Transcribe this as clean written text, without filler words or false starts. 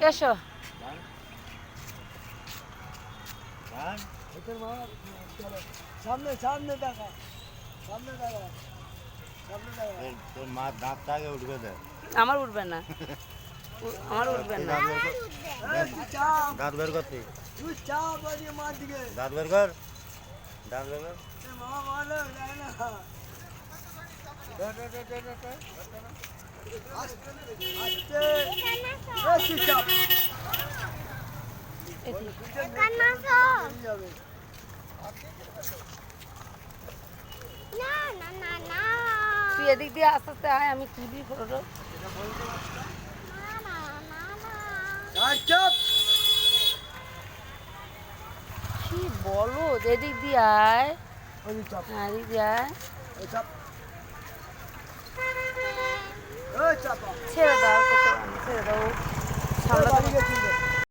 এসো সামনে সামনে দেখা সামনে দেখা সামনে দেখা তোর মা দাঁতটা আগে উঠবে দে আমার উঠবে না আমার উঠবে না দাঁত বের কর তুই তুই চা বানিয়ে মার দিকে দাঁত বের কর দাঁত বের কর মামা মারলে যায় না আস্তে আস্তে চাপ তুই এদিক দিয়ে আস্তে আস্তে আয় আমি তুলি ফটো কি বলো এদিক দিয়ে আয় এদিক দিয়ে আয় ছেড়ে দাও ছেড়ে দাও